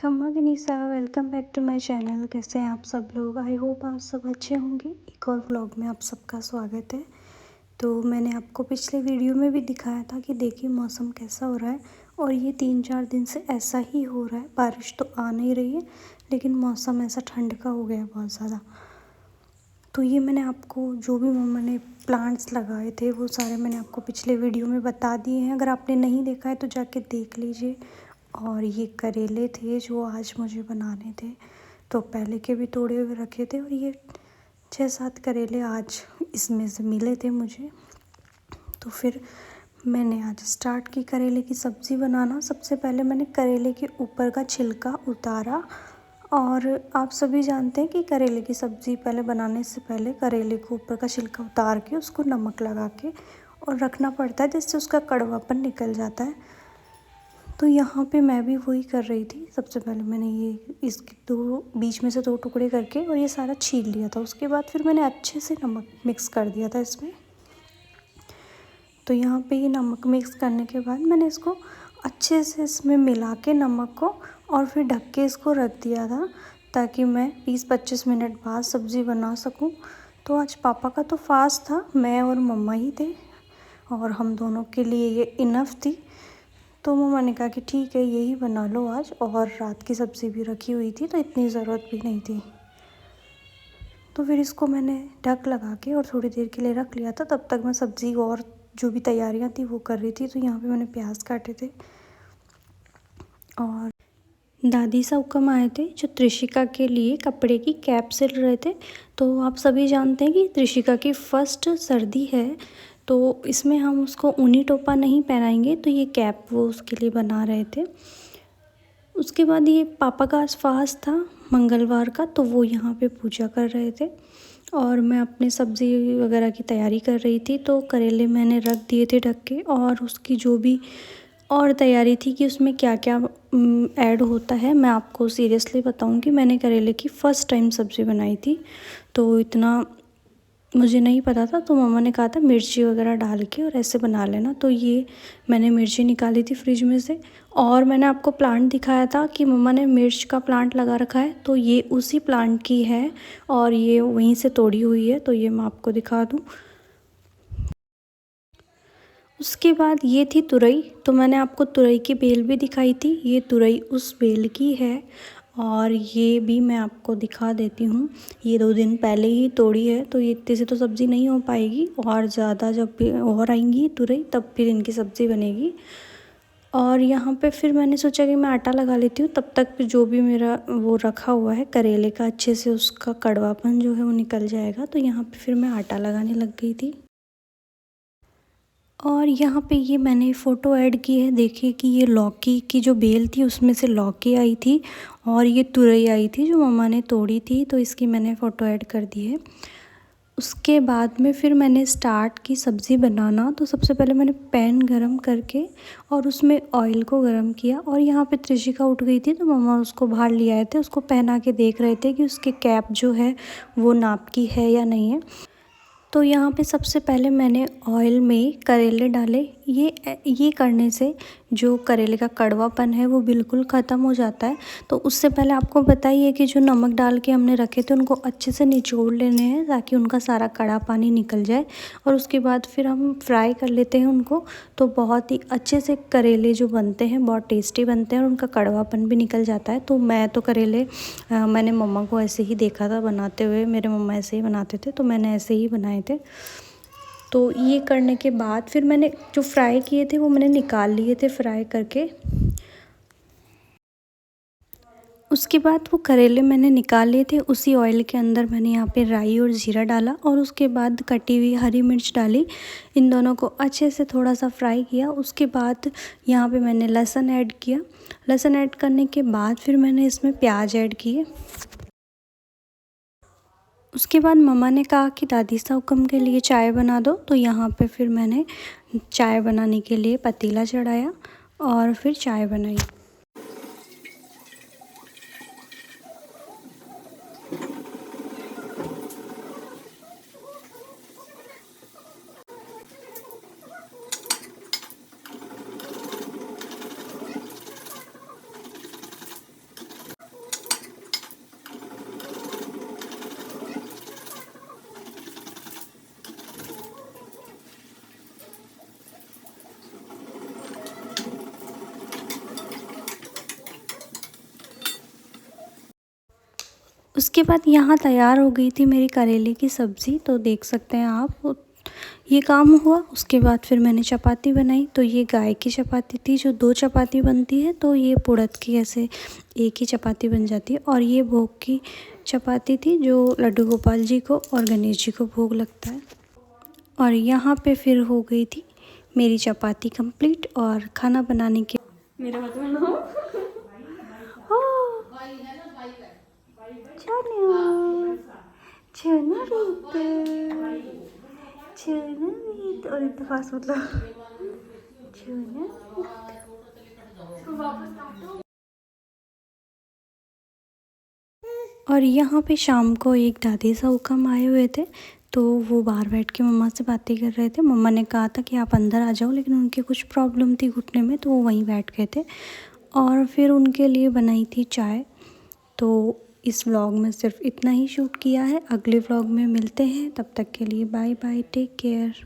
खम्मा गनीसा, welcome back to my channel. कैसे हैं आप सब लोग? आई होप आप सब अच्छे होंगे। एक और व्लॉग में आप सबका स्वागत है। तो मैंने आपको पिछले वीडियो में भी दिखाया था कि देखिए मौसम कैसा हो रहा है, और ये 3-4 दिन से ऐसा ही हो रहा है। बारिश तो आ नहीं रही है, लेकिन मौसम ऐसा ठंड का हो गया है बहुत ज़्यादा। तो ये मैंने आपको जो भी मम्मा ने प्लांट्स लगाए थे वो सारे मैंने आपको पिछले वीडियो में बता दिए हैं। अगर आपने नहीं देखा है तो जाके देख लीजिए। और ये करेले थे जो आज मुझे बनाने थे, तो पहले के भी तोड़े हुए रखे थे, और ये 6-7 करेले आज इसमें से मिले थे मुझे। तो फिर मैंने आज स्टार्ट की करेले की सब्ज़ी बनाना। सबसे पहले मैंने करेले के ऊपर का छिलका उतारा, और आप सभी जानते हैं कि करेले की सब्ज़ी पहले बनाने से पहले करेले को ऊपर का छिलका उतार के उसको नमक लगा के और रखना पड़ता है, जिससे उसका कड़वापन निकल जाता है। तो यहाँ पे मैं भी वही कर रही थी। सबसे पहले मैंने ये इसके बीच में से 2 टुकड़े करके और ये सारा छील लिया था। उसके बाद फिर मैंने अच्छे से नमक मिक्स कर दिया था इसमें। तो यहाँ पे ये नमक मिक्स करने के बाद मैंने इसको अच्छे से इसमें मिला के नमक को, और फिर ढक के इसको रख दिया था, ताकि मैं 20-25 मिनट बाद सब्ज़ी बना सकूँ। तो आज पापा का तो फास्ट था, मैं और मम्मा ही थे, और हम दोनों के लिए ये इनफ थी। तो मम्मा ने कहा कि ठीक है यही बना लो आज, और रात की सब्ज़ी भी रखी हुई थी तो इतनी ज़रूरत भी नहीं थी। तो फिर इसको मैंने ढक लगा के और थोड़ी देर के लिए रख लिया था। तब तक मैं सब्ज़ी और जो भी तैयारियां थी वो कर रही थी। तो यहाँ पे मैंने प्याज काटे थे, और दादी साहब आए थे जो त्रिशिका के लिए कपड़े की कैप सिल रहे थे। तो आप सभी जानते हैं कि त्रिशिका की फ़र्स्ट सर्दी है, तो इसमें हम उसको ऊनी टोपा नहीं पहनाएंगे, तो ये कैप वो उसके लिए बना रहे थे। उसके बाद ये पापा का आज फास्ट था मंगलवार का, तो वो यहाँ पे पूजा कर रहे थे, और मैं अपने सब्ज़ी वगैरह की तैयारी कर रही थी। तो करेले मैंने रख दिए थे ढक के, और उसकी जो भी और तैयारी थी कि उसमें क्या क्या ऐड होता है, मैं आपको सीरियसली बताऊंगी। मैंने करेले की फ़र्स्ट टाइम सब्ज़ी बनाई थी, तो इतना मुझे नहीं पता था। तो मम्मा ने कहा था मिर्ची वगैरह डाल के और ऐसे बना लेना। तो ये मैंने मिर्ची निकाली थी फ्रिज में से, और मैंने आपको प्लांट दिखाया था कि मम्मा ने मिर्च का प्लांट लगा रखा है, तो ये उसी प्लांट की है, और ये वहीं से तोड़ी हुई है। तो ये मैं आपको दिखा दूँ। उसके बाद ये थी तुरई, तो मैंने आपको तुरई की बेल भी दिखाई थी। ये तुरई उस बेल की है, और ये भी मैं आपको दिखा देती हूँ। ये 2 दिन पहले ही तोड़ी है, तो ये इतने से तो सब्ज़ी नहीं हो पाएगी, और ज़्यादा जब भी और आएंगी तुरई तब फिर इनकी सब्ज़ी बनेगी। और यहाँ पे फिर मैंने सोचा कि मैं आटा लगा लेती हूँ, तब तक जो भी मेरा वो रखा हुआ है करेले का, अच्छे से उसका कड़वापन जो है वो निकल जाएगा। तो यहाँ पे फिर मैं आटा लगाने लग गई थी। और यहाँ पे ये मैंने फ़ोटो ऐड की है, देखिए कि ये लौकी की जो बेल थी उसमें से लौकी आई थी, और ये तुरई आई थी जो मम्मा ने तोड़ी थी, तो इसकी मैंने फ़ोटो ऐड कर दी है। उसके बाद में फिर मैंने स्टार्ट की सब्ज़ी बनाना। तो सबसे पहले मैंने पैन गरम करके और उसमें ऑयल को गरम किया, और यहाँ पे त्रिशिका उठ गई थी, तो मम्मा उसको बाहर ले आए थे। उसको पहना के देख रहे थे कि उसके कैप जो है वो नाप की है या नहीं है। तो यहाँ पे सबसे पहले मैंने ऑयल में करेले डाले। ये करने से जो करेले का कड़वापन है वो बिल्कुल ख़त्म हो जाता है। तो उससे पहले आपको बताइए कि जो नमक डाल के हमने रखे थे उनको अच्छे से निचोड़ लेने हैं, ताकि उनका सारा कड़ा पानी निकल जाए, और उसके बाद फिर हम फ्राई कर लेते हैं उनको। तो बहुत ही अच्छे से करेले जो बनते हैं बहुत टेस्टी बनते हैं, और उनका कड़वापन भी निकल जाता है। तो मैं तो करेले मैंने मम्मा को ऐसे ही देखा था बनाते हुए, मेरे मम्मा ऐसे ही बनाते थे, तो मैंने ऐसे ही बनाए थे। तो ये करने के बाद फिर मैंने जो फ्राई किए थे वो मैंने निकाल लिए थे फ्राई करके। उसके बाद वो करेले मैंने निकाल लिए थे। उसी ऑयल के अंदर मैंने यहाँ पे राई और ज़ीरा डाला, और उसके बाद कटी हुई हरी मिर्च डाली। इन दोनों को अच्छे से थोड़ा सा फ्राई किया। उसके बाद यहाँ पे मैंने लहसुन ऐड किया। लहसुन ऐड करने के बाद फिर मैंने इसमें प्याज ऐड किए। उसके बाद मम्मा ने कहा कि दादी साहब के लिए चाय बना दो, तो यहाँ पे फिर मैंने चाय बनाने के लिए पतीला चढ़ाया और फिर चाय बनाई। उसके बाद यहाँ तैयार हो गई थी मेरी करेले की सब्ज़ी, तो देख सकते हैं आप ये काम हुआ। उसके बाद फिर मैंने चपाती बनाई, तो ये गाय की चपाती थी जो 2 चपाती बनती है, तो ये पुड़त की ऐसे एक ही चपाती बन जाती है। और ये भोग की चपाती थी जो लड्डू गोपाल जी को और गणेश जी को भोग लगता है। और यहाँ पे फिर हो गई थी मेरी चपाती कंप्लीट और खाना बनाने के मेरा और इत्तेफाक मतलब और यहाँ पे शाम को एक दादी साहब आए हुए थे, तो वो बाहर बैठ के मम्मा से बातें कर रहे थे। मम्मा ने कहा था कि आप अंदर आ जाओ, लेकिन उनके कुछ प्रॉब्लम थी घुटने में, तो वो वहीं बैठ गए थे। और फिर उनके लिए बनाई थी चाय। तो इस व्लॉग में सिर्फ इतना ही शूट किया है। अगले व्लॉग में मिलते हैं, तब तक के लिए बाय बाय, टेक केयर।